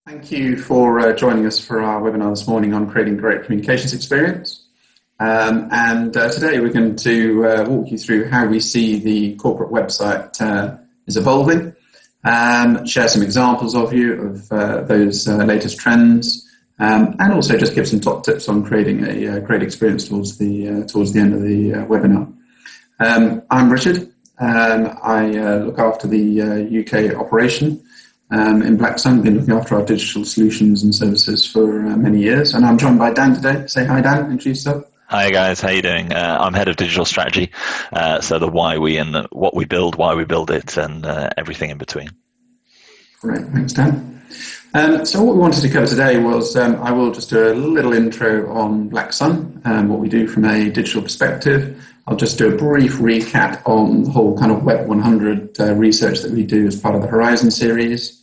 Thank you for joining us for our webinar this morning on creating great communications experience. Today we're going to walk you through how we see the corporate website is evolving, share some examples of those latest trends, and also just give some top tips on creating a great experience towards the end of the webinar. I'm Richard. I look after the UK operation in Blacksun. I've been looking after our digital solutions and services for many years, and I'm joined by Dan today. Say hi, Dan. Introduce yourself. Hi guys, how you doing? I'm head of digital strategy, so the why we and what we build, why we build it, and everything in between. Great, thanks Dan. So what we wanted to cover today was I will just do a little intro on Blacksun and what we do from a digital perspective. I'll just do a brief recap on the whole kind of Web 100 research that we do as part of the Horizon series.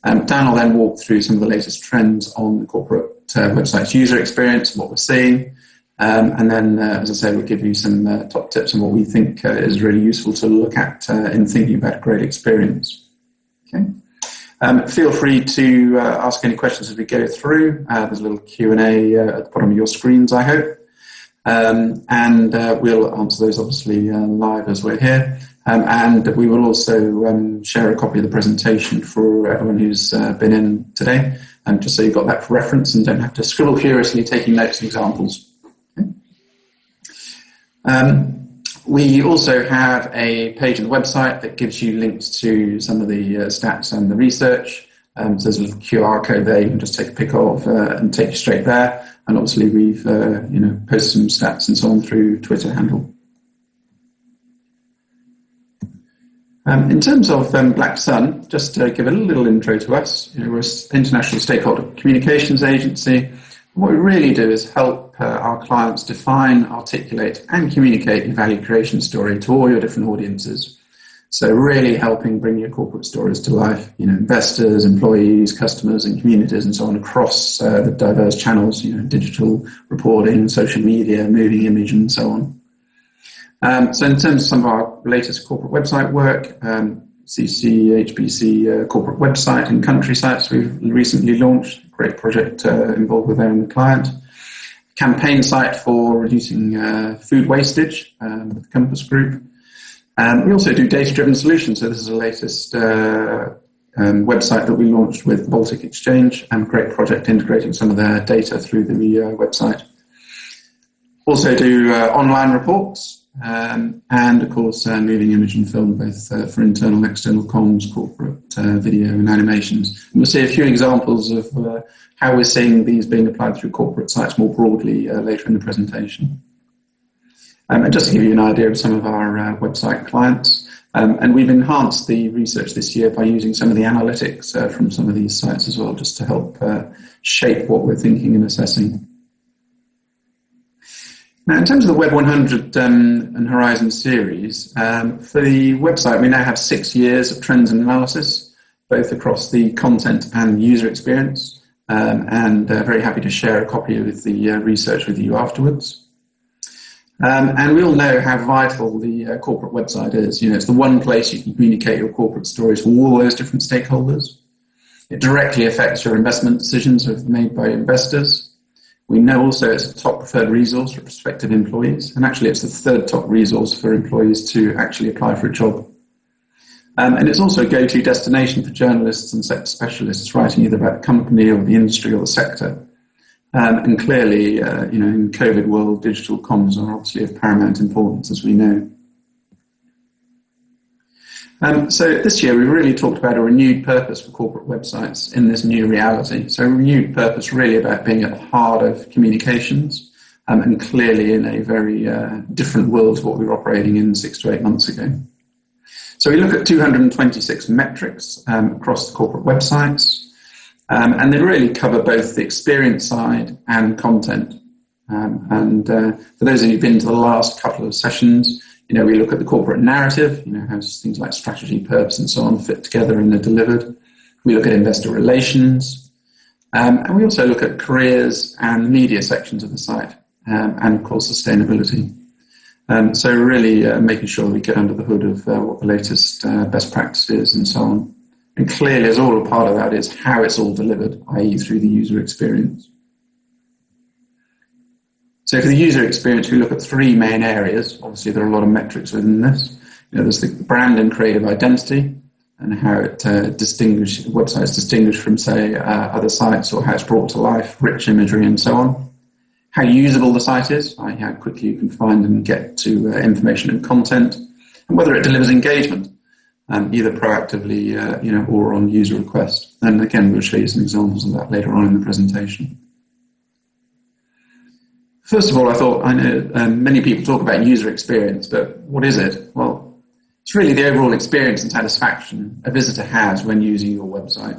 Dan will then walk through some of the latest trends on the corporate website's user experience and what we're seeing. And then, as I say, we'll give you some top tips on what we think is really useful to look at in thinking about a great experience. Okay. Feel free to ask any questions as we go through. There's a little Q&A at the bottom of your screens, I hope. And we'll answer those obviously live as we're here. And we will also share a copy of the presentation for everyone who's been in today, just so you've got that for reference and don't have to scribble furiously taking notes and examples. We also have a page on the website that gives you links to some of the stats and the research. So there's a little QR code there you can just take a pic of and take you straight there. And obviously we've posted some stats and so on through Twitter handle. In terms of Blacksun, just to give a little intro to us, we're an international stakeholder communications agency. What we really do is help our clients define, articulate, and communicate your value creation story to all your different audiences. So really helping bring your corporate stories to life, investors, employees, customers, and communities, and so on across the diverse channels, digital reporting, social media, moving image, and so on. So in terms of some of our latest corporate website work, HBC corporate website and country sites we've recently launched. Great project involved with them and the client. Campaign site for reducing food wastage with the Compass Group. We also do data-driven solutions. So this is the latest website that we launched with Baltic Exchange, and great project integrating some of their data through the website. Also do online reports. And of course, moving image and film, both for internal and external comms, corporate video and animations. And we'll see a few examples of how we're seeing these being applied through corporate sites more broadly later in the presentation. And just to give you an idea of some of our website clients, and we've enhanced the research this year by using some of the analytics from some of these sites as well, just to help shape what we're thinking and assessing. Now, in terms of the Web 100 and Horizon series, for the website, we now have 6 years of trends and analysis, both across the content and user experience, and very happy to share a copy of the research with you afterwards. And we all know how vital the corporate website is. It's the one place you can communicate your corporate stories to all those different stakeholders. It directly affects your investment decisions made by investors. We know also it's a top preferred resource for prospective employees, and actually it's the third top resource for employees to actually apply for a job. And it's also a go-to destination for journalists and sector specialists writing either about the company or the industry or the sector. And clearly, in COVID world, digital comms are obviously of paramount importance, as we know. So this year we really talked about a renewed purpose for corporate websites in this new reality. So a renewed purpose really about being at the heart of communications, and clearly in a very different world to what we were operating in 6 to 8 months ago. So we look at 226 metrics across the corporate websites, and they really cover both the experience side and content. For those of you who've been to the last couple of sessions, we look at the corporate narrative, how things like strategy, purpose, and so on fit together and are delivered. We look at investor relations, and we also look at careers and media sections of the site, and of course sustainability. So really making sure we get under the hood of what the latest best practice is and so on. And clearly, as all a part of that is how it's all delivered, i.e. through the user experience. So for the user experience, we look at 3 main areas. Obviously, there are a lot of metrics within this. There's the brand and creative identity and how it websites distinguish from, say, other sites, or how it's brought to life, rich imagery and so on. How usable the site is, i.e. how quickly you can find and get to information and content, and whether it delivers engagement, either proactively, or on user request. And again, we'll show you some examples of that later on in the presentation. First of all, I know many people talk about user experience, but what is it? Well, it's really the overall experience and satisfaction a visitor has when using your website.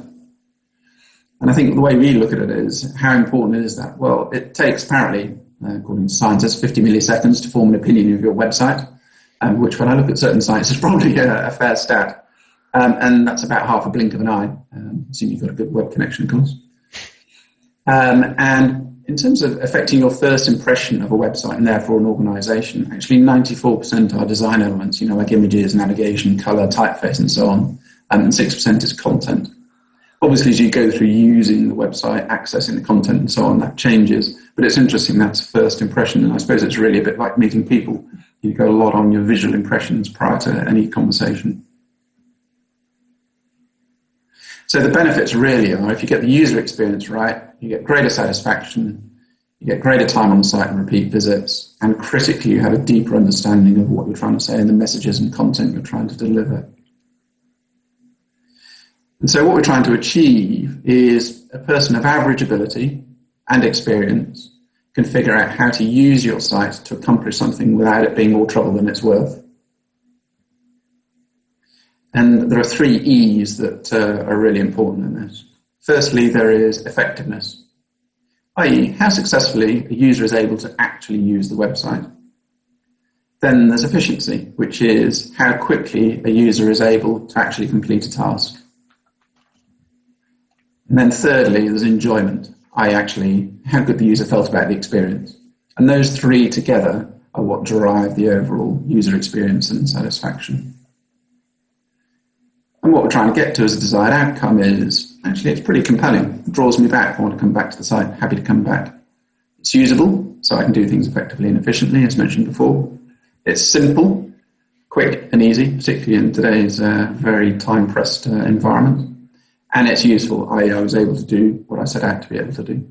And I think the way we look at it is, how important is that? Well, it takes apparently, according to scientists, 50 milliseconds to form an opinion of your website, which when I look at certain sites is probably a fair stat. And that's about half a blink of an eye, assuming you've got a good web connection, of course. And in terms of affecting your first impression of a website and therefore an organization, actually 94% are design elements, like images, navigation, color, typeface, and so on. And 6% is content. Obviously, as you go through using the website, accessing the content and so on, that changes. But it's interesting, that's first impression. And I suppose it's really a bit like meeting people. You go a lot on your visual impressions prior to any conversation. So the benefits really are, if you get the user experience right, you get greater satisfaction, you get greater time on the site and repeat visits, and critically you have a deeper understanding of what you're trying to say and the messages and content you're trying to deliver. And so what we're trying to achieve is a person of average ability and experience can figure out how to use your site to accomplish something without it being more trouble than it's worth. And there are 3 E's that are really important in this. Firstly, there is effectiveness, i.e. how successfully a user is able to actually use the website. Then there's efficiency, which is how quickly a user is able to actually complete a task. And then thirdly, there's enjoyment, i.e. actually how good the user felt about the experience. And those 3 together are what drive the overall user experience and satisfaction. And what we're trying to get to as a desired outcome is, actually it's pretty compelling. It draws me back. I want to come back to the site, happy to come back. It's usable, so I can do things effectively and efficiently, as mentioned before. It's simple, quick and easy, particularly in today's very time-pressed environment. And it's useful, i.e. I was able to do what I set out to be able to do.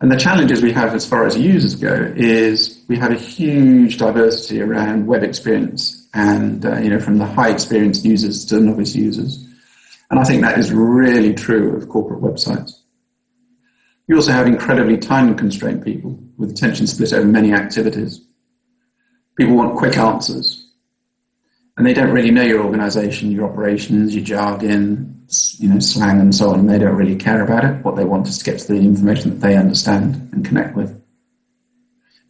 And the challenges we have as far as users go is we have a huge diversity around web experience and, from the high experienced users to novice users. And I think that is really true of corporate websites. You also have incredibly time constrained people with attention split over many activities. People want quick answers. And they don't really know your organization, your operations, your jargon, slang and so on. And they don't really care about it. What they want is to get to the information that they understand and connect with.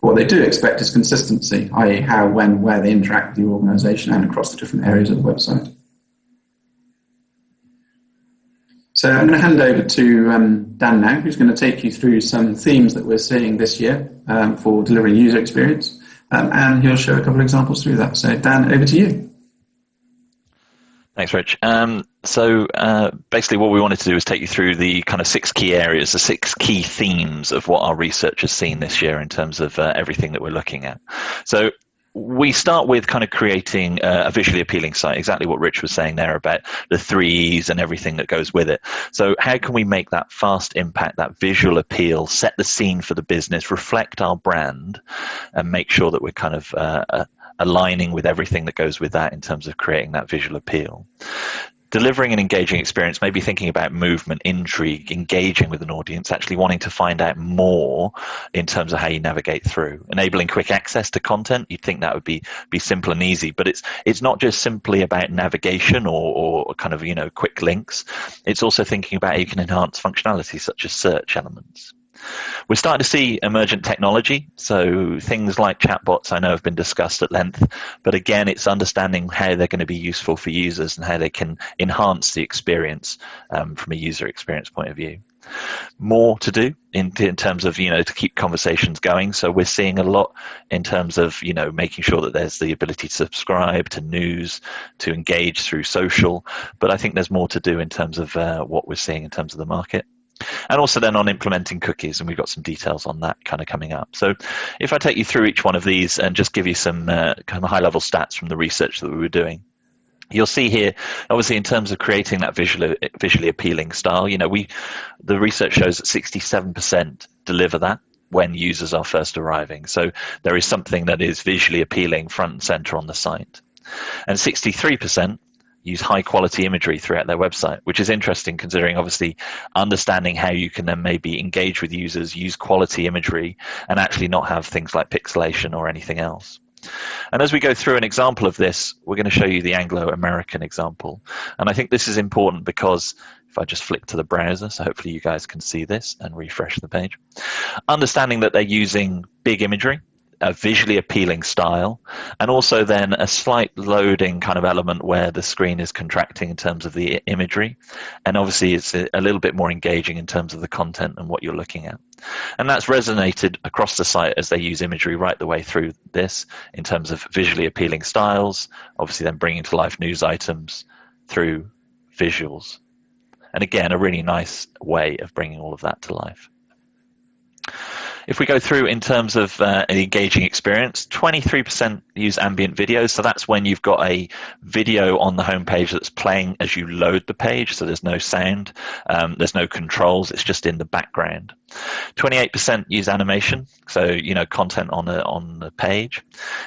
But what they do expect is consistency, i.e. how, when, where they interact with your organization and across the different areas of the website. So I'm going to hand over to Dan now, who's going to take you through some themes that we're seeing this year for delivering user experience. And he'll show a couple of examples through that. So Dan, over to you. Thanks, Rich. Basically what we wanted to do is take you through the kind of 6 key areas, the 6 key themes of what our research has seen this year in terms of everything that we're looking at. So we start with kind of creating a visually appealing site, exactly what Rich was saying there about the 3 E's and everything that goes with it. So how can we make that fast impact, that visual appeal, set the scene for the business, reflect our brand, and make sure that we're kind of aligning with everything that goes with that in terms of creating that visual appeal. Delivering an engaging experience, maybe thinking about movement, intrigue, engaging with an audience, actually wanting to find out more in terms of how you navigate through. Enabling quick access to content, you'd think that would be simple and easy, but it's not just simply about navigation or kind of, quick links. It's also thinking about how you can enhance functionality such as search elements. We're starting to see emergent technology, so things like chatbots I know have been discussed at length, but again, it's understanding how they're going to be useful for users and how they can enhance the experience from a user experience point of view. More to do in terms of, to keep conversations going. So we're seeing a lot in terms of, making sure that there's the ability to subscribe to news, to engage through social, but I think there's more to do in terms of what we're seeing in terms of the market. And also then on implementing cookies, and we've got some details on that kind of coming up. So if I take you through each one of these and just give you some kind of high-level stats from the research that we were doing, you'll see here, obviously, in terms of creating that visually appealing style, the research shows that 67% deliver that when users are first arriving. So there is something that is visually appealing front and center on the site. And 63% use high quality imagery throughout their website, which is interesting considering obviously understanding how you can then maybe engage with users, use quality imagery, and actually not have things like pixelation or anything else. And as we go through an example of this, we're going to show you the Anglo-American example. And I think this is important because if I just flick to the browser, so hopefully you guys can see this and refresh the page, understanding that they're using big imagery, a visually appealing style, and also then a slight loading kind of element where the screen is contracting in terms of the imagery. And obviously it's a little bit more engaging in terms of the content and what you're looking at. And that's resonated across the site as they use imagery right the way through this in terms of visually appealing styles, obviously then bringing to life news items through visuals. And again, a really nice way of bringing all of that to life. If we go through in terms of an engaging experience, 23% use ambient video. So that's when you've got a video on the homepage that's playing as you load the page. So there's no sound, there's no controls. It's just in the background. 28% use animation. So, content on the page.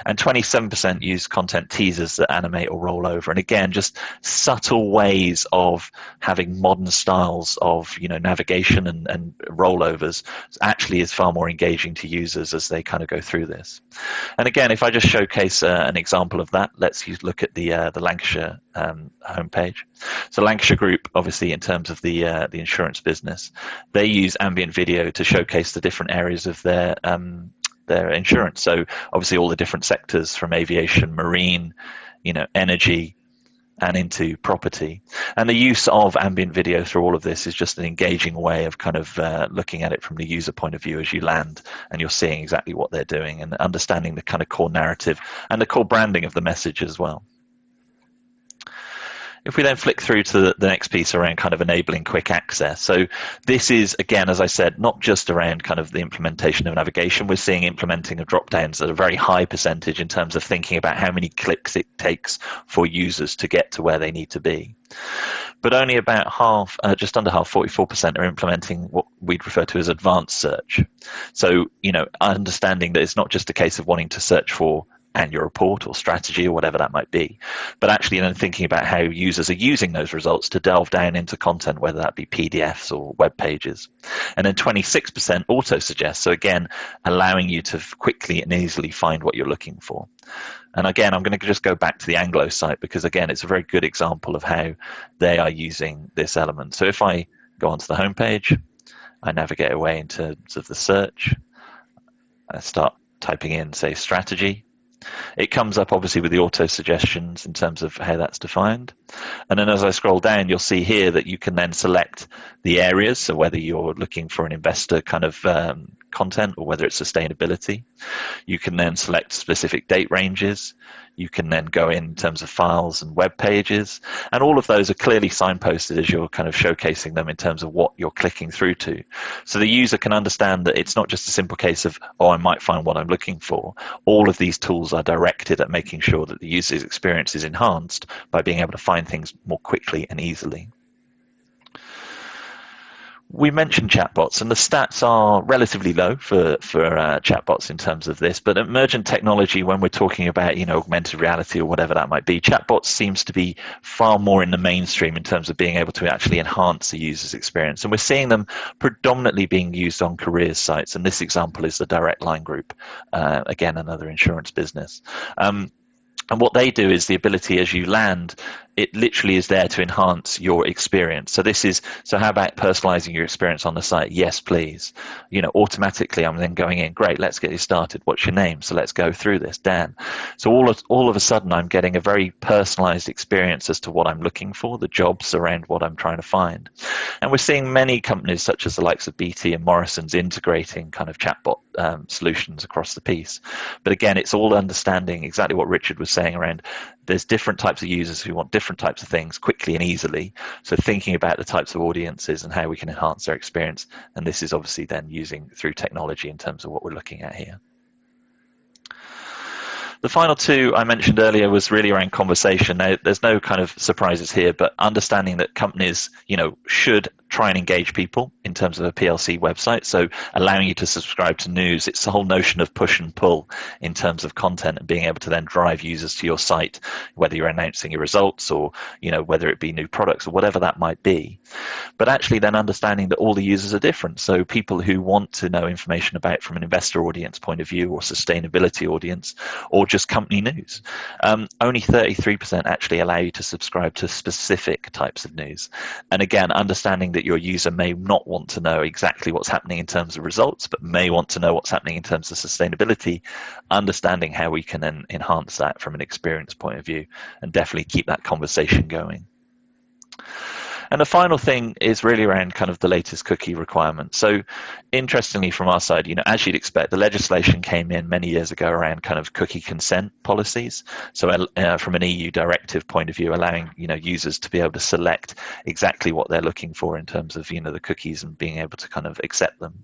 And 27% use content teasers that animate or roll over. And again, just subtle ways of having modern styles of, navigation and rollovers actually is far more engaging to users as they kind of go through this. And again, if I just showcase an example of that, let's look at the Lancashire homepage. So Lancashire Group, obviously, in terms of the insurance business, they use ambient video to showcase the different areas of their insurance. So obviously, all the different sectors from aviation, marine, energy, and into property. And the use of ambient video through all of this is just an engaging way of kind of looking at it from the user point of view as you land and you're seeing exactly what they're doing and understanding the kind of core narrative and the core branding of the message as well. If we then flick through to the next piece around kind of enabling quick access. So this is, again, as I said, not just around kind of the implementation of navigation. We're seeing implementing of drop-downs at a very high percentage in terms of thinking about how many clicks it takes for users to get to where they need to be. But only about half, just under half, 44% are implementing what we'd refer to as advanced search. So, understanding that it's not just a case of wanting to search for annual report or strategy or whatever that might be, but actually then thinking about how users are using those results to delve down into content, whether that be PDFs or web pages. And then 26% auto suggest, so again, allowing you to quickly and easily find what you're looking for. And again, I'm going to just go back to the Anglo site because again, it's a very good example of how they are using this element. So if I go onto the homepage, I navigate away into the search, I start typing in, say, strategy. It comes up obviously with the auto suggestions in terms of how that's defined. And then as I scroll down, you'll see here that you can then select the areas. So whether you're looking for an investor kind of content or whether it's sustainability, you can then select specific date ranges. you can then go in terms of files and web pages, and all of those are clearly signposted as you're kind of showcasing them in terms of what you're clicking through to. So the user can understand that it's not just a simple case of, oh, I might find what I'm looking for. All of these tools are directed at making sure that the user's experience is enhanced by being able to find things more quickly and easily. We mentioned chatbots, and the stats are relatively low for chatbots in terms of this, but emergent technology, when we're talking about, augmented reality or whatever that might be, chatbots seems to be far more in the mainstream in terms of being able to actually enhance the user's experience. And we're seeing them predominantly being used on careers sites, and this example is the Direct Line Group, again, another insurance business. And what they do is the ability as you land, it literally is there to enhance your experience. So how about personalizing your experience on the site? Yes, please. Automatically I'm then going in, great, let's get you started. What's your name? So let's go through this, Dan. So all of a sudden I'm getting a very personalized experience as to what I'm looking for, the jobs around what I'm trying to find. And we're seeing many companies such as the likes of BT and Morrison's integrating kind of chatbot solutions across the piece. But again, it's all understanding exactly what Richard was saying around there's different types of users who want different types of things quickly and easily. So thinking about the types of audiences and how we can enhance their experience. And this is obviously then using through technology in terms of what we're looking at here. The final two I mentioned earlier was really around conversation. Now, there's no kind of surprises here, but understanding that companies, should try and engage people in terms of a PLC website. So allowing you to subscribe to news, it's the whole notion of push and pull in terms of content and being able to then drive users to your site, whether you're announcing your results or, whether it be new products or whatever that might be. But actually then understanding that all the users are different. So people who want to know information about from an investor audience point of view or sustainability audience or just company news, only 33% actually allow you to subscribe to specific types of news. And again, understanding that your user may not want to know exactly what's happening in terms of results, but may want to know what's happening in terms of sustainability, understanding how we can then enhance that from an experience point of view and definitely keep that conversation going. And the final thing is really around kind of the latest cookie requirements. So interestingly from our side, as you'd expect, the legislation came in many years ago around kind of cookie consent policies. So from an EU directive point of view, allowing, users to be able to select exactly what they're looking for in terms of, the cookies and being able to kind of accept them.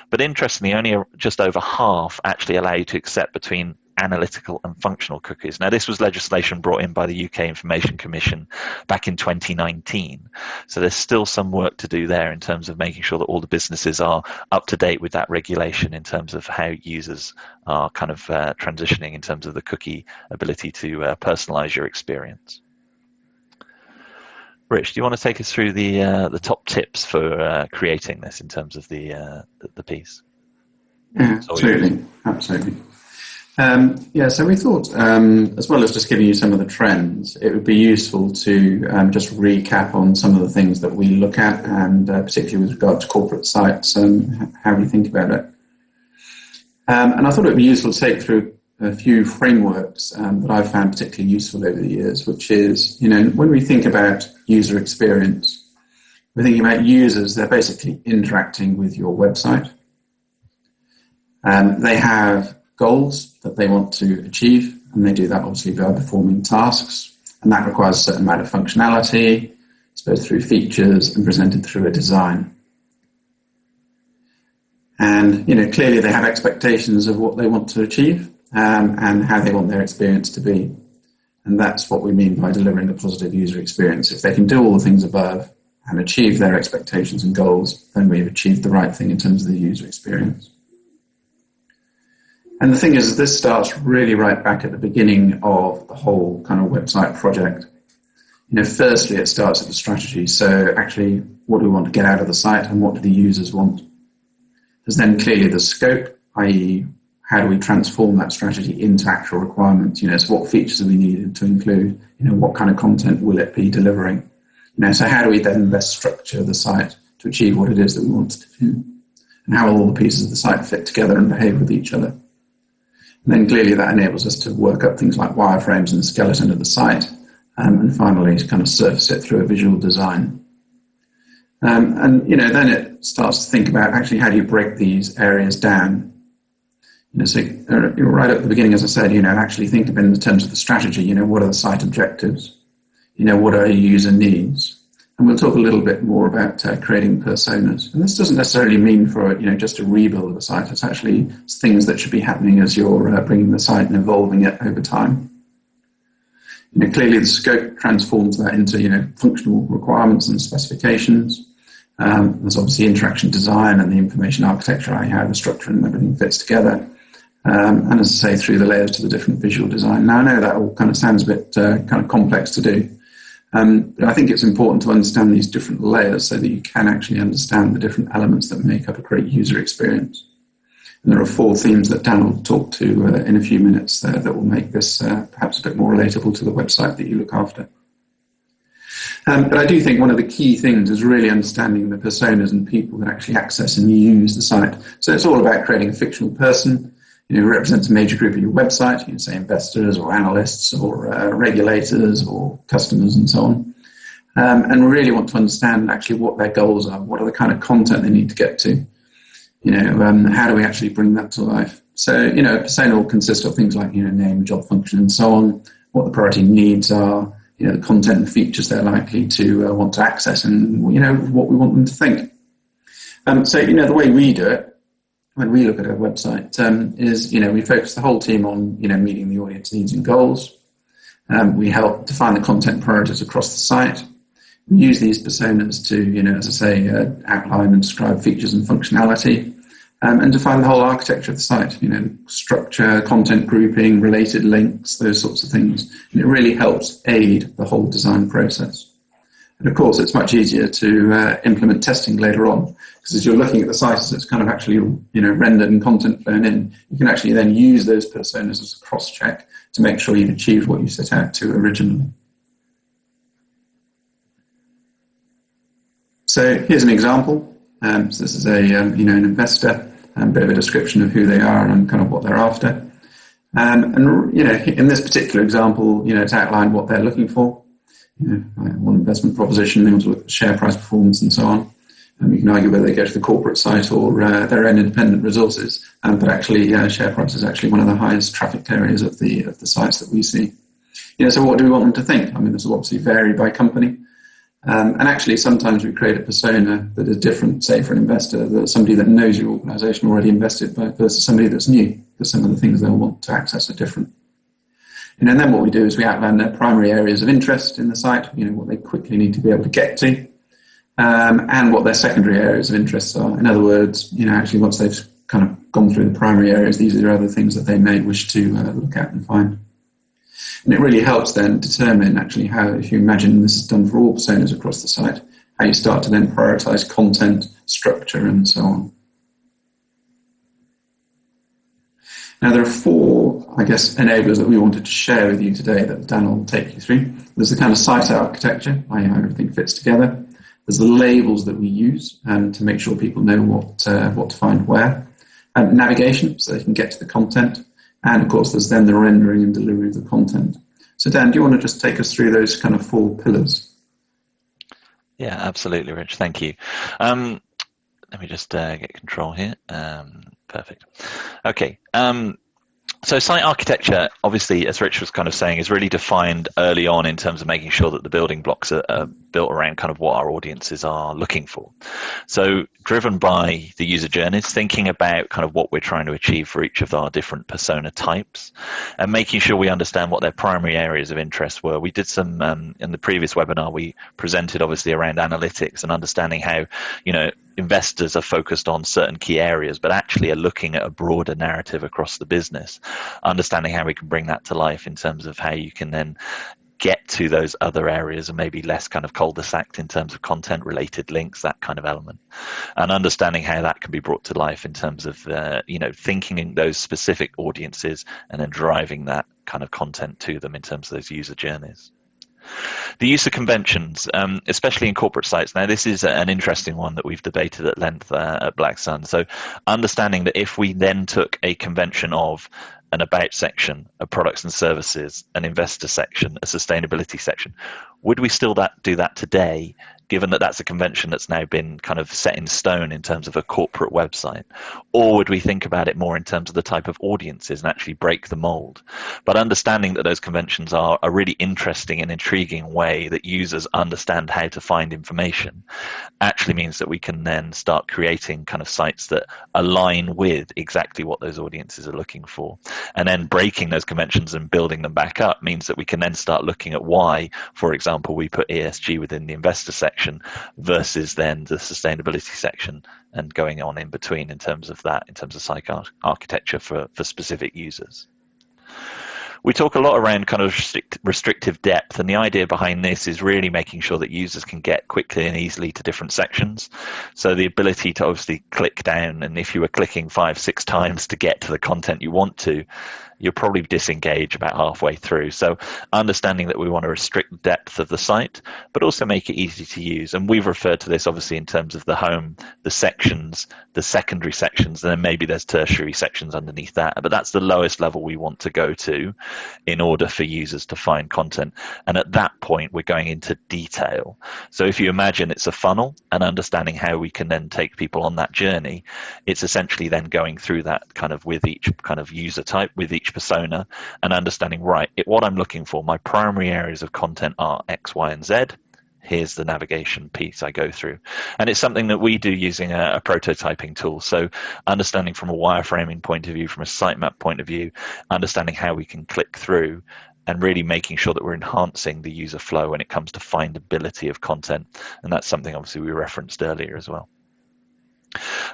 But interestingly, only just over half actually allow you to accept between analytical and functional cookies. Now, this was legislation brought in by the UK Information Commission back in 2019. So there's still some work to do there in terms of making sure that all the businesses are up to date with that regulation in terms of how users are kind of transitioning in terms of the cookie ability to personalize your experience. Rich, do you want to take us through the top tips for creating this in terms of the piece? Yeah, absolutely. So we thought, as well as just giving you some of the trends, it would be useful to just recap on some of the things that we look at, and particularly with regard to corporate sites and how we think about it. And I thought it would be useful to take through a few frameworks that I've found particularly useful over the years, which is, when we think about user experience, we're thinking about users, they're basically interacting with your website. They have goals that they want to achieve, and they do that obviously via performing tasks, and that requires a certain amount of functionality. It's both through features and presented through a design. And clearly they have expectations of what they want to achieve and how they want their experience to be, and that's what we mean by delivering a positive user experience. If they can do all the things above and achieve their expectations and goals, then we've achieved the right thing in terms of the user experience. And the thing is, this starts really right back at the beginning of the whole kind of website project. Firstly, it starts at the strategy. So actually, what do we want to get out of the site and what do the users want? There's then clearly the scope, i.e. how do we transform that strategy into actual requirements? So what features do we need to include? What kind of content will it be delivering? So how do we then best structure the site to achieve what it is that we want to do? And how will all the pieces of the site fit together and behave with each other? And then clearly that enables us to work up things like wireframes and the skeleton of the site, and finally to kind of surface it through a visual design. Then it starts to think about actually how do you break these areas down? So right at the beginning, as I said, actually think of it in terms of the strategy. What are the site objectives? What are your user needs? And we'll talk a little bit more about creating personas. And this doesn't necessarily mean for just a rebuild of the site. It's actually things that should be happening as you're bringing the site and evolving it over time. Clearly the scope transforms that into functional requirements and specifications. There's obviously interaction design and the information architecture, how the structure and everything fits together. And as I say, through the layers to the different visual design. Now, I know that all kind of sounds a bit kind of complex to do. But I think it's important to understand these different layers so that you can actually understand the different elements that make up a great user experience. And there are 4 themes that Dan will talk to in a few minutes that will make this perhaps a bit more relatable to the website that you look after. But I do think one of the key things is really understanding the personas and people that actually access and use the site. So it's all about creating a fictional person who represents a major group of your website. You can say investors or analysts or regulators or customers and so on. And really want to understand actually what their goals are, what are the kind of content they need to get to. How do we actually bring that to life? So, a persona will consist of things like, name, job function, and so on, what the priority needs are, the content and features they're likely to want to access, and, what we want them to think. So, the way we do it, when we look at our website, is, we focus the whole team on, meeting the audience needs and goals. We help define the content priorities across the site. We use these personas to, as I say, outline and describe features and functionality, and define the whole architecture of the site, structure, content grouping, related links, those sorts of things. And it really helps aid the whole design process. And of course, it's much easier to implement testing later on, because as you're looking at the site as it's kind of actually, rendered and content flown in, you can actually then use those personas as a cross-check to make sure you've achieved what you set out to originally. So here's an example. So this is an investor, a bit of a description of who they are and kind of what they're after. And in this particular example, it's outlined what they're looking for. One investment proposition, they want to look at share price performance and so on. You can argue whether they go to the corporate site or their own independent resources. But actually, share price is actually one of the highest trafficked areas of the sites that we see. So what do we want them to think? This will obviously vary by company. And actually, sometimes we create a persona that is different, say, for an investor, that somebody that knows your organization already invested by versus somebody that's new, because some of the things they'll want to access are different. And then what we do is we outline their primary areas of interest in the site, what they quickly need to be able to get to, and what their secondary areas of interest are. In other words, actually once they've kind of gone through the primary areas, these are other things that they may wish to look at and find. And it really helps then determine actually how, if you imagine this is done for all personas across the site, how you start to then prioritize content, structure, and so on. Now, there are 4, enablers that we wanted to share with you today that Dan will take you through. There's the kind of site architecture, how everything fits together. There's the labels that we use to make sure people know what to find where. Navigation, so they can get to the content. And of course, there's then the rendering and delivery of the content. So Dan, do you want to just take us through those kind of 4 pillars? Yeah, absolutely, Rich. Thank you. Let me just get control here. Perfect. Okay. So site architecture, obviously, as Rich was kind of saying, is really defined early on in terms of making sure that the building blocks are built around kind of what our audiences are looking for. So driven by the user journeys, thinking about kind of what we're trying to achieve for each of our different persona types and making sure we understand what their primary areas of interest were. We did some, in the previous webinar, we presented obviously around analytics and understanding how, investors are focused on certain key areas, but actually are looking at a broader narrative across the business, understanding how we can bring that to life in terms of how you can then get to those other areas and maybe less kind of cul-de-sac in terms of content related links, that kind of element, and understanding how that can be brought to life in terms of, thinking in those specific audiences and then driving that kind of content to them in terms of those user journeys. The use of conventions, especially in corporate sites. Now, this is an interesting one that we've debated at length at Black Sun. So understanding that if we then took a convention of an about section, a products and services, an investor section, a sustainability section, would we still do that today given that that's a convention that's now been kind of set in stone in terms of a corporate website? Or would we think about it more in terms of the type of audiences and actually break the mold? But understanding that those conventions are a really interesting and intriguing way that users understand how to find information actually means that we can then start creating kind of sites that align with exactly what those audiences are looking for. And then breaking those conventions and building them back up means that we can then start looking at why, for example, we put ESG within the investor section versus then the sustainability section, and going on in between in terms of that, in terms of site architecture for specific users. We talk a lot around kind of restrictive depth, and the idea behind this is really making sure that users can get quickly and easily to different sections. So the ability to obviously click down, and if you were clicking 5-6 times to get to the content you want to, you'll probably disengage about halfway through. So understanding that we want to restrict the depth of the site, but also make it easy to use. And we've referred to this obviously in terms of the home, the sections, the secondary sections, and then maybe there's tertiary sections underneath that. But that's the lowest level we want to go to in order for users to find content. And at that point, we're going into detail. So if you imagine it's a funnel and understanding how we can then take people on that journey, it's essentially then going through that kind of with each kind of user type, with each persona, and understanding, right, what I'm looking for, my primary areas of content are X, Y, and Z. Here's the navigation piece I go through. And it's something that we do using a prototyping tool. So understanding from a wireframing point of view, from a sitemap point of view, understanding how we can click through and really making sure that we're enhancing the user flow when it comes to findability of content. And that's something obviously we referenced earlier as well.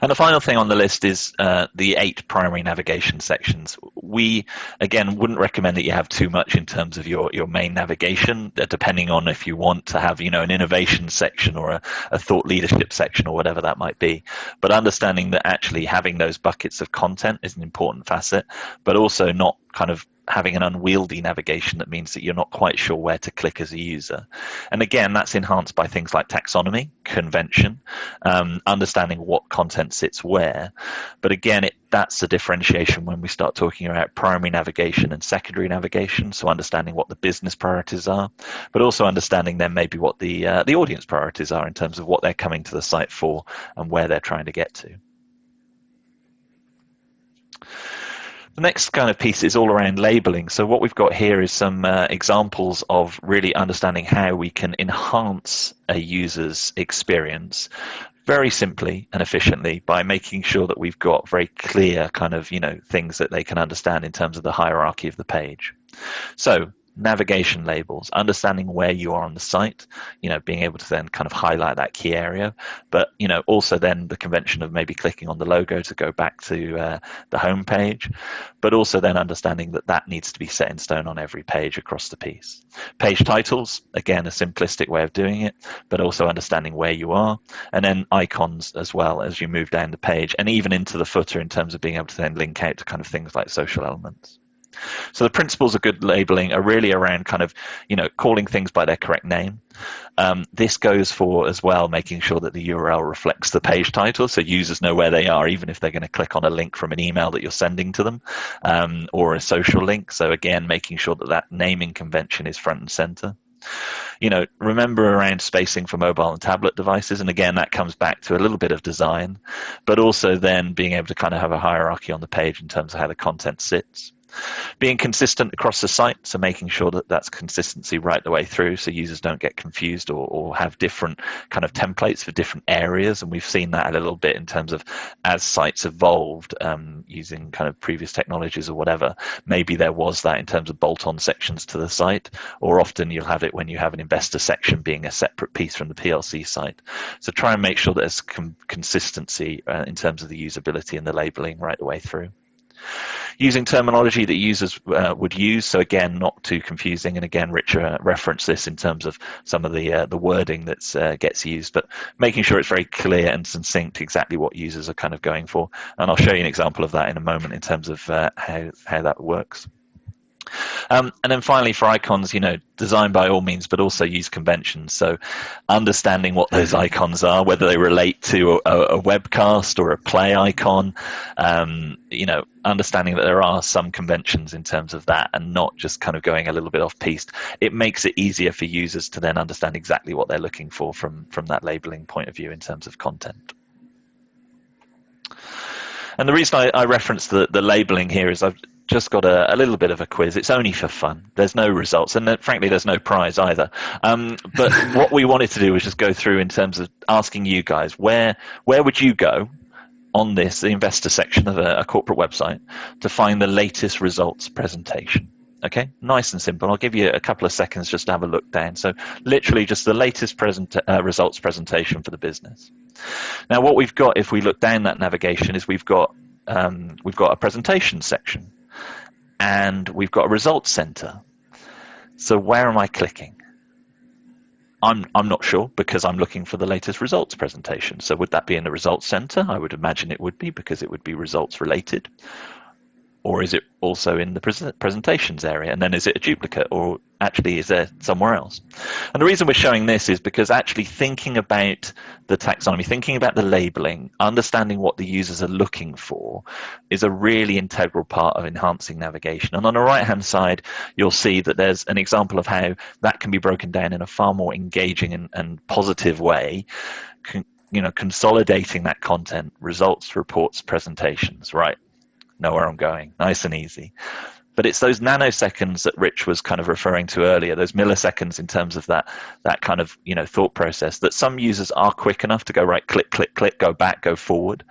And the final thing on the list is the 8 primary navigation sections. We, again, wouldn't recommend that you have too much in terms of your main navigation, depending on if you want to have, an innovation section or a thought leadership section or whatever that might be. But understanding that actually having those buckets of content is an important facet, but also not kind of having an unwieldy navigation that means that you're not quite sure where to click as a user. And again, that's enhanced by things like taxonomy, convention, understanding what content sits where. But again, that's the differentiation when we start talking about primary navigation and secondary navigation. So understanding what the business priorities are, but also understanding then maybe what the audience priorities are in terms of what they're coming to the site for and where they're trying to get to. The next kind of piece is all around labeling. So what we've got here is some examples of really understanding how we can enhance a user's experience very simply and efficiently by making sure that we've got very clear kind of, things that they can understand in terms of the hierarchy of the page. So navigation labels, understanding where you are on the site, being able to then kind of highlight that key area, but also then the convention of maybe clicking on the logo to go back to the home page, but also then understanding that needs to be set in stone on every page across the piece. Page titles, again, a simplistic way of doing it, but also understanding where you are, and then icons as well as you move down the page and even into the footer in terms of being able to then link out to kind of things like social elements. So the principles of good labeling are really around kind of, calling things by their correct name. This goes for as well making sure that the URL reflects the page title so users know where they are, even if they're going to click on a link from an email that you're sending to them or a social link. So again, making sure that naming convention is front and center. Remember around spacing for mobile and tablet devices. And again, that comes back to a little bit of design, but also then being able to kind of have a hierarchy on the page in terms of how the content sits. Being consistent across the site, so making sure that that's consistency right the way through so users don't get confused or have different kind of templates for different areas. And we've seen that a little bit in terms of as sites evolved using kind of previous technologies or whatever, maybe there was that in terms of bolt-on sections to the site, or often you'll have it when you have an investor section being a separate piece from the PLC site. So try and make sure that there's consistency in terms of the usability and the labeling right the way through. Using terminology that users would use, so again, not too confusing. And again, Richard referenced this in terms of some of the wording that gets used, but making sure it's very clear and succinct exactly what users are kind of going for. And I'll show you an example of that in a moment in terms of how that works. And then finally, for icons, design by all means, but also use conventions. So understanding what those icons are, whether they relate to a webcast or a play icon, understanding that there are some conventions in terms of that and not just kind of going a little bit off piste. It makes it easier for users to then understand exactly what they're looking for from that labeling point of view in terms of content. And the reason I reference the labeling here is I've just got a little bit of a quiz. It's only for fun. There's no results, and frankly, there's no prize either. But what we wanted to do was just go through in terms of asking you guys, where would you go on the investor section of a corporate website to find the latest results presentation? Okay, nice and simple. I'll give you a couple of seconds just to have a look down. So literally just the latest results presentation for the business. Now what we've got, if we look down that navigation, is we've got a presentation section and we've got a results center. So where am I clicking? I'm not sure because I'm looking for the latest results presentation. So would that be in the results center? I would imagine it would be because it would be results related. Or is it also in the presentations area? And then is it a duplicate, or actually is there somewhere else? And the reason we're showing this is because actually thinking about the taxonomy, thinking about the labeling, understanding what the users are looking for is a really integral part of enhancing navigation. And on the right-hand side, you'll see that there's an example of how that can be broken down in a far more engaging and positive way, consolidating that content, results, reports, presentations, right? Know where I'm going, nice and easy. But it's those nanoseconds that Rich was kind of referring to earlier, those milliseconds in terms of that kind of thought process, that some users are quick enough to go right, click, click, click, go back, go forward.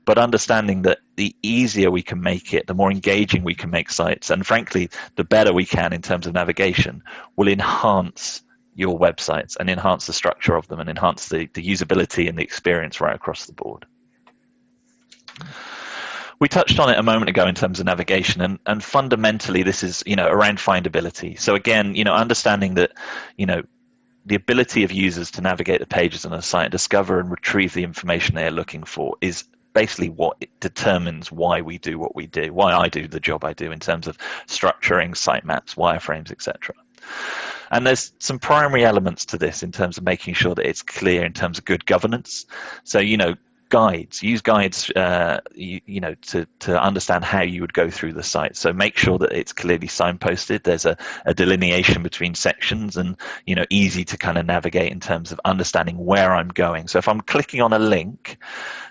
But understanding that the easier we can make it, the more engaging we can make sites, and frankly, the better we can in terms of navigation, will enhance your websites and enhance the structure of them and enhance the usability and the experience right across the board. We touched on it a moment ago in terms of navigation, and fundamentally this is around findability. So again, understanding that the ability of users to navigate the pages on a site, discover and retrieve the information they're looking for is basically what determines why we do what we do, why I do the job I do in terms of structuring sitemaps, wireframes, etc. And there's some primary elements to this in terms of making sure that it's clear in terms of good governance. So guides, use guides to understand how you would go through the site. So make sure that it's clearly signposted, there's a delineation between sections, and easy to kind of navigate in terms of understanding where I'm going. So if I'm clicking on a link,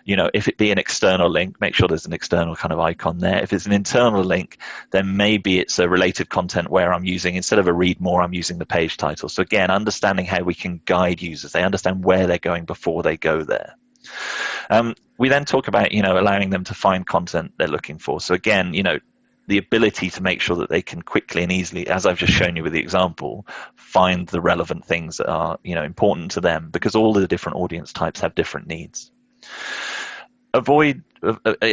if it be an external link, make sure there's an external kind of icon there. If it's an internal link, then maybe it's a related content where I'm using, instead of a read more, I'm using the page title. So again, understanding how we can guide users, they understand where they're going before they go there. We then talk about, allowing them to find content they're looking for. So again, the ability to make sure that they can quickly and easily, as I've just shown you with the example, find the relevant things that are, important to them, because all the different audience types have different needs. It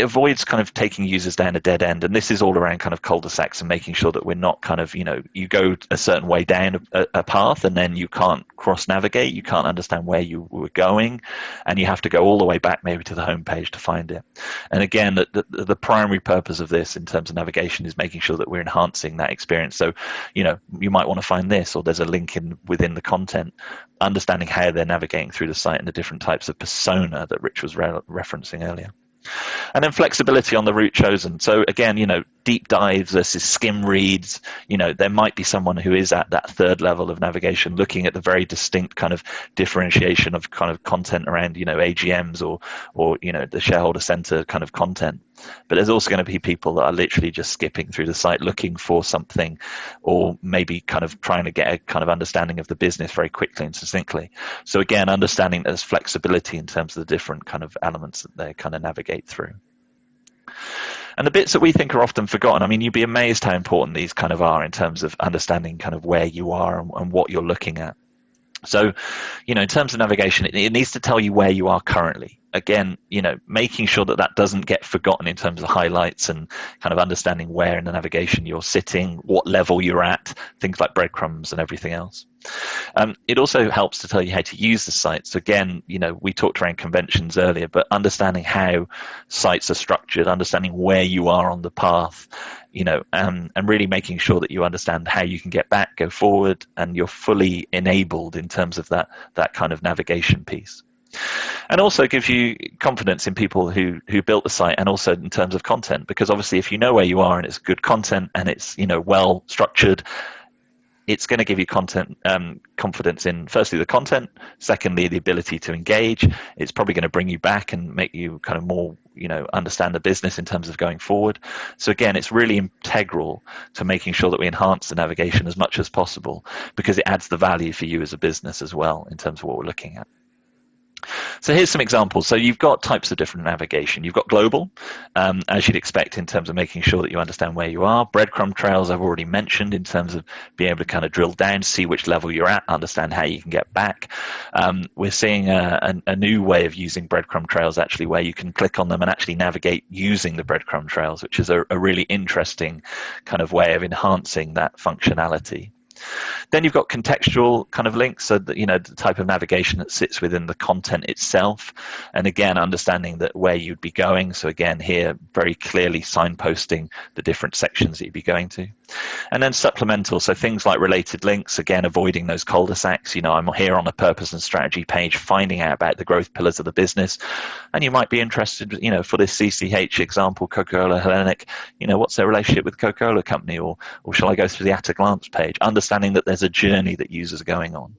avoids kind of taking users down a dead end, and this is all around kind of cul-de-sacs and making sure that we're not kind of, you go a certain way down a path and then you can't cross-navigate, you can't understand where you were going, and you have to go all the way back maybe to the home page to find it. And again, the primary purpose of this in terms of navigation is making sure that we're enhancing that experience. So, you might want to find this, or there's a link within the content, understanding how they're navigating through the site and the different types of persona that Rich was referencing earlier. And then flexibility on the route chosen. So again, deep dives versus skim reads. There might be someone who is at that third level of navigation looking at the very distinct kind of differentiation of kind of content around, AGMs or the shareholder center kind of content. But there's also going to be people that are literally just skipping through the site looking for something, or maybe kind of trying to get a kind of understanding of the business very quickly and succinctly. So again, understanding there's flexibility in terms of the different kind of elements that they kind of navigate through. And the bits that we think are often forgotten, I mean, you'd be amazed how important these kind of are in terms of understanding kind of where you are and what you're looking at. So, in terms of navigation, it needs to tell you where you are currently. again, making sure that that doesn't get forgotten in terms of highlights and kind of understanding where in the navigation you're sitting, what level you're at, things like breadcrumbs and everything else. It also helps to tell you how to use the site. So again, we talked around conventions earlier, but understanding how sites are structured, understanding where you are on the path, and really making sure that you understand how you can get back, go forward, and you're fully enabled in terms of that kind of navigation piece. And also gives you confidence in people who built the site, and also in terms of content, because obviously if you know where you are and it's good content and it's well structured, it's going to give you confidence in, firstly, the content, secondly, the ability to engage. It's probably going to bring you back and make you kind of more understand the business in terms of going forward. So again, it's really integral to making sure that we enhance the navigation as much as possible, because it adds the value for you as a business as well in terms of what we're looking at. So here's some examples. So you've got types of different navigation. You've got global, as you'd expect in terms of making sure that you understand where you are. Breadcrumb trails I've already mentioned in terms of being able to kind of drill down, see which level you're at, understand how you can get back. We're seeing a new way of using breadcrumb trails, actually, where you can click on them and actually navigate using the breadcrumb trails, which is a really interesting kind of way of enhancing that functionality. Then you've got contextual kind of links, so that, the type of navigation that sits within the content itself. And again, understanding that where you'd be going. So again, here, very clearly signposting the different sections that you'd be going to. And then supplemental, so things like related links, again, avoiding those cul-de-sacs. I'm here on a purpose and strategy page, finding out about the growth pillars of the business. And you might be interested, for this CCH example, Coca-Cola Hellenic, what's their relationship with Coca-Cola Company? Or shall I go through the at a glance page? Understanding that there's a journey that users are going on.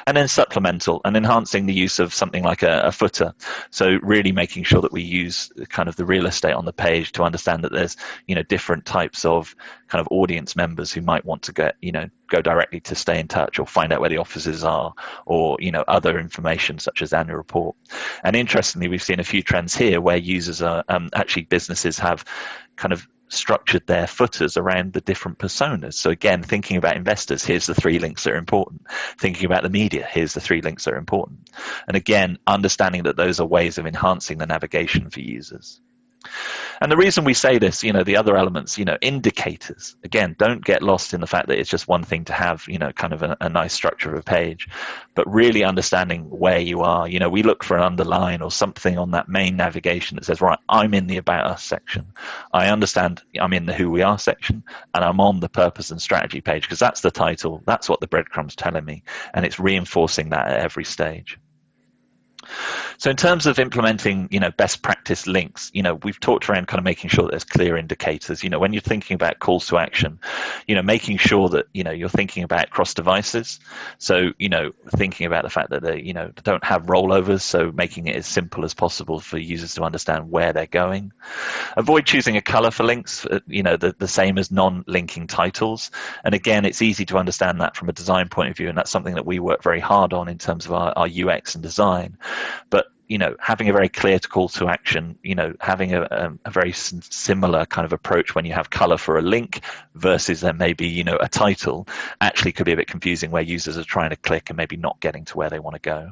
And then supplemental, and enhancing the use of something like a footer. So really making sure that we use kind of the real estate on the page to understand that there's, different types of kind of audience members who might want to go directly to stay in touch or find out where the offices are, or other information such as annual report. And interestingly, we've seen a few trends here where users are actually, businesses have kind of structured their footers around the different personas. So again, thinking about investors, here's the 3 links that are important. Thinking about the media, here's the 3 links that are important. And again, understanding that those are ways of enhancing the navigation for users. And the reason we say this, the other elements, indicators, again, don't get lost in the fact that it's just one thing to have, kind of a nice structure of a page, but really understanding where you are. We look for an underline or something on that main navigation that says, right, I'm in the About Us section. I understand I'm in the Who We Are section, and I'm on the purpose and strategy page, because that's the title. That's what the breadcrumb's telling me. And it's reinforcing that at every stage. So in terms of implementing, best practice links, we've talked around kind of making sure that there's clear indicators. When you're thinking about calls to action, making sure that, you're thinking about cross devices. So, thinking about the fact that they, don't have rollovers. So making it as simple as possible for users to understand where they're going. Avoid choosing a color for links, the same as non-linking titles. And again, it's easy to understand that from a design point of view. And that's something that we work very hard on in terms of our UX and design. But having a very clear call to action, having a very similar kind of approach when you have color for a link versus there may be, a title, actually could be a bit confusing, where users are trying to click and maybe not getting to where they want to go.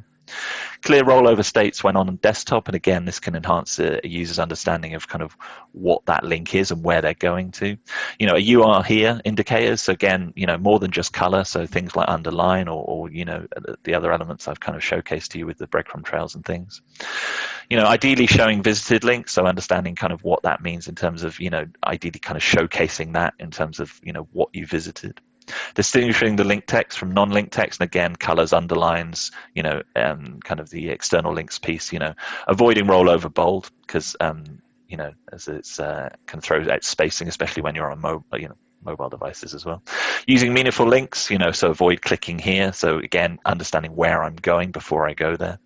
Clear rollover states when on desktop, and again, this can enhance a user's understanding of kind of what that link is and where they're going to. A you are here indicators, so again, more than just color, so things like underline or the other elements I've kind of showcased to you with the breadcrumb trails and things. Ideally showing visited links, so understanding kind of what that means in terms of, ideally kind of showcasing that in terms of, what you visited. Distinguishing the link text from non-link text, and again, colors, underlines, kind of the external links piece, avoiding rollover bold, because, as it's can throw out spacing, especially when you're on mobile devices as well. Using meaningful links, so avoid clicking here. So again, understanding where I'm going before I go there.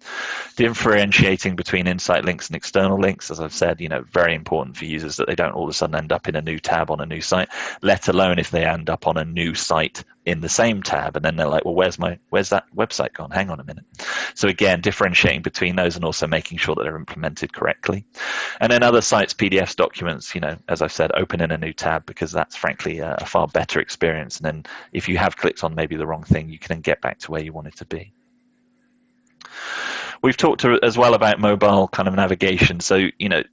Differentiating between insight links and external links, as I've said, very important for users that they don't all of a sudden end up in a new tab on a new site, let alone if they end up on a new site in the same tab, and then they're like, well, where's that website gone? Hang on a minute. So again, differentiating between those and also making sure that they're implemented correctly. And then other sites, PDFs, documents, as I've said, open in a new tab, because that's frankly a far better experience. And then if you have clicked on maybe the wrong thing, you can then get back to where you wanted to be. We've talked as well about mobile kind of navigation. So,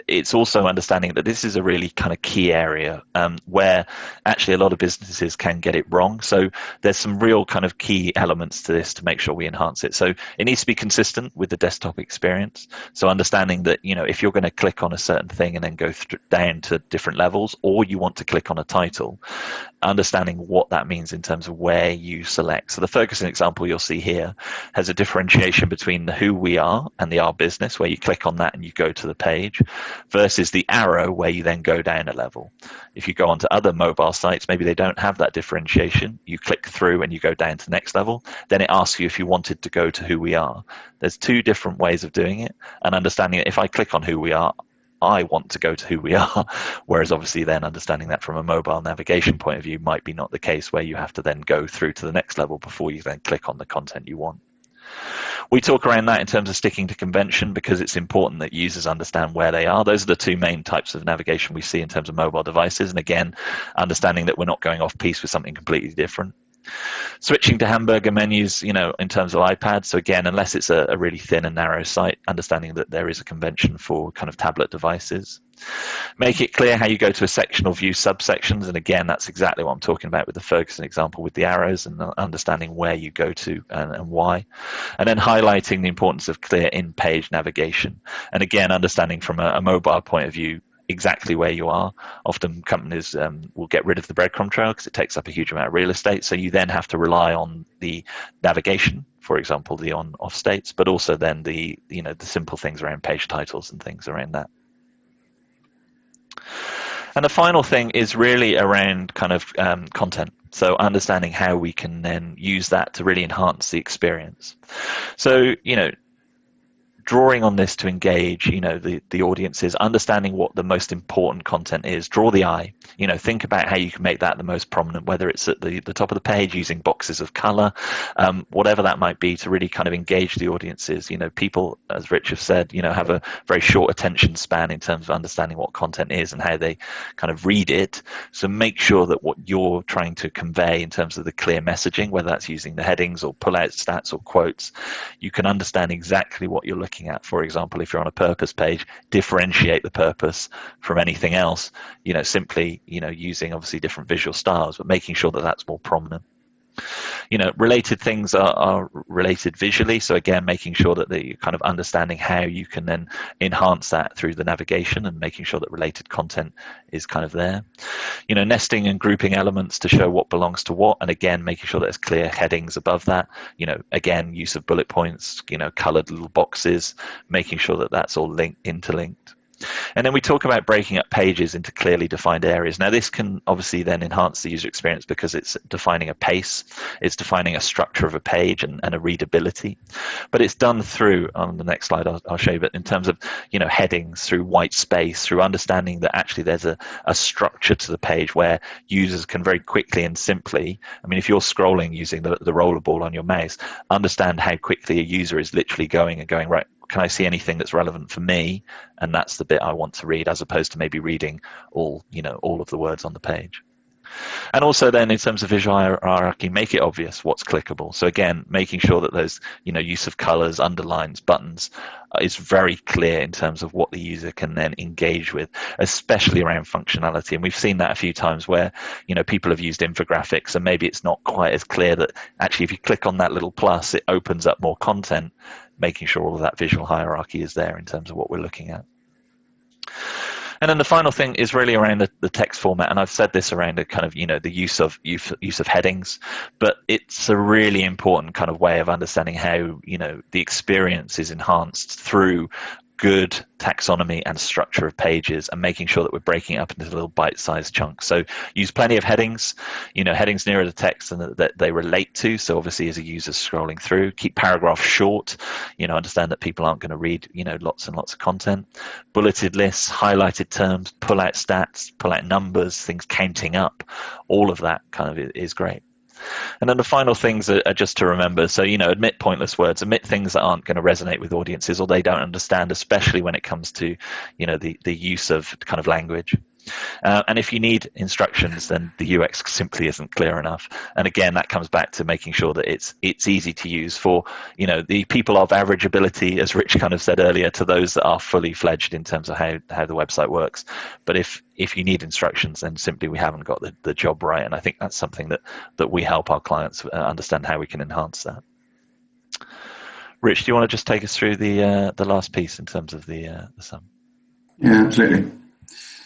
it's also understanding that this is a really kind of key area where actually a lot of businesses can get it wrong. So there's some real kind of key elements to this to make sure we enhance it. So it needs to be consistent with the desktop experience. So understanding that, if you're going to click on a certain thing and then go down to different levels, or you want to click on a title, understanding what that means in terms of where you select. So the Ferguson example you'll see here has a differentiation between the who we are and the our business, where you click on that and you go to the page, versus the arrow where you then go down a level. If you go onto other mobile sites, maybe they don't have that differentiation. You click through and you go down to the next level. Then it asks you if you wanted to go to who we are. There's two different ways of doing it, and understanding that if I click on who we are, I want to go to who we are, whereas obviously then understanding that from a mobile navigation point of view might be not the case, where you have to then go through to the next level before you then click on the content you want. We talk around that in terms of sticking to convention, because it's important that users understand where they are. Those are the two main types of navigation we see in terms of mobile devices, and again, understanding that we're not going off piece with something completely different. Switching to hamburger menus, in terms of iPad. So again, unless it's a really thin and narrow site, understanding that there is a convention for kind of tablet devices. Make it clear how you go to a section or view subsections. And again, that's exactly what I'm talking about with the Ferguson example with the arrows, and understanding where you go to and why. And then highlighting the importance of clear in-page navigation. And again, understanding from a mobile point of view exactly where you are. Often companies will get rid of the breadcrumb trail because it takes up a huge amount of real estate. So you then have to rely on the navigation, for example, the on-off states, but also then the simple things around page titles and things around that. And the final thing is really around kind of content. So understanding how we can then use that to really enhance the experience. So, drawing on this to engage, the audiences, understanding what the most important content is, draw the eye, think about how you can make that the most prominent, whether it's at the top of the page using boxes of color, whatever that might be, to really kind of engage the audiences. People, as Rich has said, have a very short attention span in terms of understanding what content is and how they kind of read it. So make sure that what you're trying to convey in terms of the clear messaging, whether that's using the headings or pull out stats or quotes, you can understand exactly what you're looking at. For example, if you're on a purpose page, differentiate the purpose from anything else, simply, using obviously different visual styles, but making sure that that's more prominent. Related things are related visually. So again, making sure that you're kind of understanding how you can then enhance that through the navigation, and making sure that related content is kind of there. Nesting and grouping elements to show what belongs to what. And again, making sure there's clear headings above that. Again, use of bullet points, colored little boxes, making sure that that's all interlinked. And then we talk about breaking up pages into clearly defined areas. Now, this can obviously then enhance the user experience because it's defining a pace, it's defining a structure of a page and a readability. But it's done through, on the next slide I'll show you, but in terms of, headings, through white space, through understanding that actually there's a structure to the page where users can very quickly and simply, if you're scrolling using the rollerball on your mouse, understand how quickly a user is literally going, right, can I see anything that's relevant for me? And that's the bit I want to read, as opposed to maybe reading all of the words on the page. And also then in terms of visual hierarchy, make it obvious what's clickable. So again, making sure that those, use of colors, underlines, buttons is very clear in terms of what the user can then engage with, especially around functionality. And we've seen that a few times where, people have used infographics and maybe it's not quite as clear that actually if you click on that little plus, it opens up more content, making sure all of that visual hierarchy is there in terms of what we're looking at. And then the final thing is really around the text format, and I've said this around the kind of the use of headings, but it's a really important kind of way of understanding how the experience is enhanced through good taxonomy and structure of pages, and making sure that we're breaking it up into little bite-sized chunks. So use plenty of headings, headings nearer the text and that they relate to. So obviously as a user scrolling through, keep paragraphs short, understand that people aren't going to read, lots and lots of content. Bulleted lists, highlighted terms, pull out stats, pull out numbers, things counting up, all of that kind of is great. And then the final things are just to remember. So, admit pointless words, admit things that aren't going to resonate with audiences or they don't understand, especially when it comes to, the use of kind of language. And if you need instructions, then the UX simply isn't clear enough. And again, that comes back to making sure that it's easy to use for, the people of average ability, as Rich kind of said earlier, to those that are fully fledged in terms of how the website works. But if you need instructions, then simply we haven't got the job right. And I think that's something that we help our clients understand how we can enhance that. Rich, do you want to just take us through the last piece in terms of the sum? Yeah, absolutely.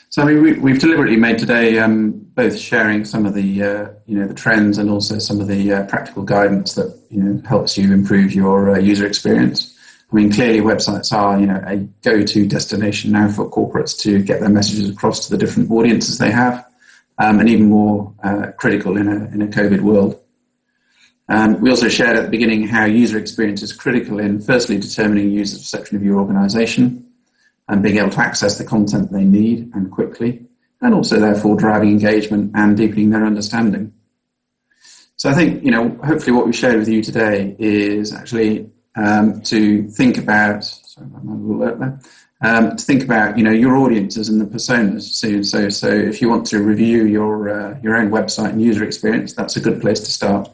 So we've deliberately made today both sharing some of the the trends and also some of the practical guidance that helps you improve your user experience. I mean, clearly websites are a go-to destination now for corporates to get their messages across to the different audiences they have, and even more critical in a COVID world. We also shared at the beginning how user experience is critical in firstly determining user perception of your organization and being able to access the content they need and quickly, and also therefore driving engagement and deepening their understanding. So I think, hopefully what we shared with you today is actually to think about, to think about, your audiences and the personas. So if you want to review your own website and user experience, that's a good place to start.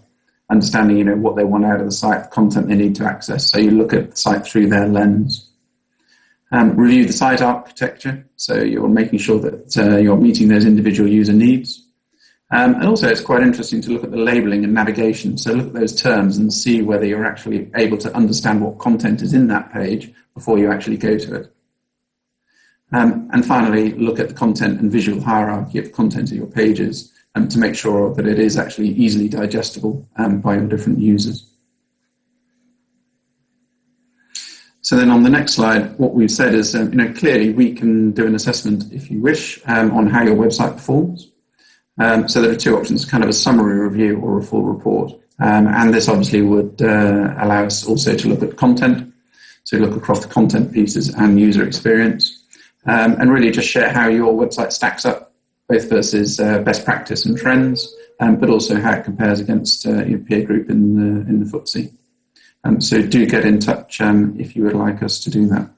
Understanding, what they want out of the site, the content they need to access. So you look at the site through their lens. Review the site architecture. So you're making sure that you're meeting those individual user needs. And also it's quite interesting to look at the labeling and navigation. So look at those terms and see whether you're actually able to understand what content is in that page before you actually go to it. And finally, look at the content and visual hierarchy of content of your pages to make sure that it is actually easily digestible by your different users. So then on the next slide, what we've said is, clearly we can do an assessment, if you wish, on how your website performs. So there are two options, kind of a summary review or a full report. And this obviously would allow us also to look at content, so look across the content pieces and user experience, and really just share how your website stacks up, both versus best practice and trends, but also how it compares against your peer group in the FTSE. So do get in touch if you would like us to do that.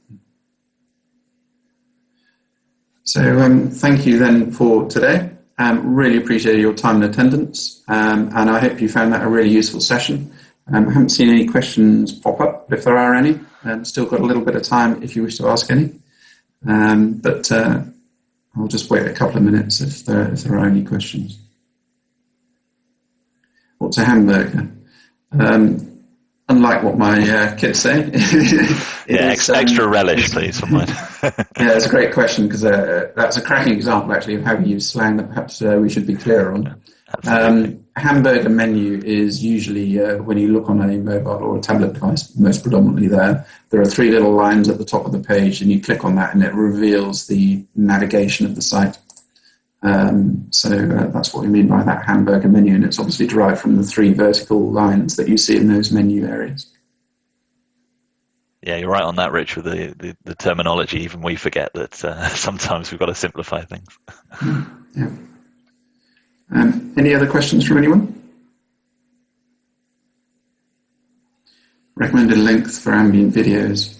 So thank you then for today. Really appreciate your time and attendance, and I hope you found that a really useful session. I haven't seen any questions pop up, but if there are any, still got a little bit of time if you wish to ask any. But I'll just wait a couple of minutes if there are any questions. What's a hamburger? Unlike what my kids say. Extra relish, please, for mine. Yeah, it's a great question because that's a cracking example, actually, of how we use slang that perhaps we should be clearer on. A hamburger menu is usually, when you look on a mobile or a tablet device, most predominantly there are three little lines at the top of the page, and you click on that and it reveals the navigation of the site. So that's what we mean by that hamburger menu, and it's obviously derived from the three vertical lines that you see in those menu areas. Yeah, you're right on that, Rich, with the terminology. Even we forget that sometimes we've got to simplify things. Yeah. Any other questions from anyone? Recommended length for ambient videos?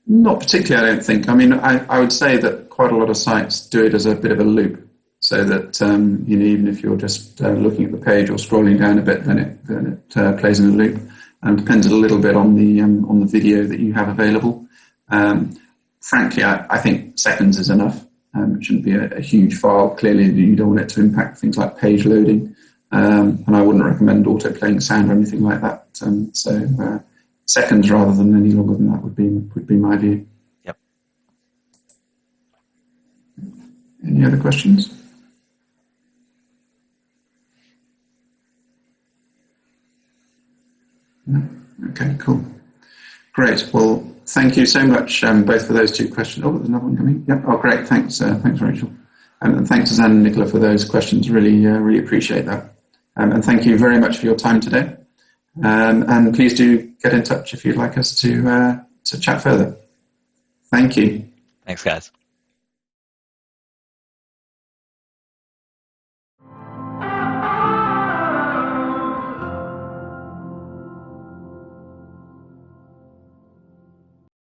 Not particularly, I don't think. I mean, I would say that quite a lot of sites do it as a bit of a loop, so that even if you're just looking at the page or scrolling down a bit, then it plays in a loop. Depends a little bit on the video that you have available. Frankly, I think seconds is enough. It shouldn't be a huge file. Clearly, you don't want it to impact things like page loading, and I wouldn't recommend auto-playing sound or anything like that. So seconds rather than any longer than that would be my view. Yep. Any other questions? No? Okay, cool. Great. Well, thank you so much, both for those two questions. Oh, there's another one coming. Yep. Oh, great. Thanks, Rachel. And thanks, Suzanne and Nicola, for those questions. Really appreciate that. And thank you very much for your time today. And please do get in touch if you'd like us to chat further. Thank you. Thanks, guys.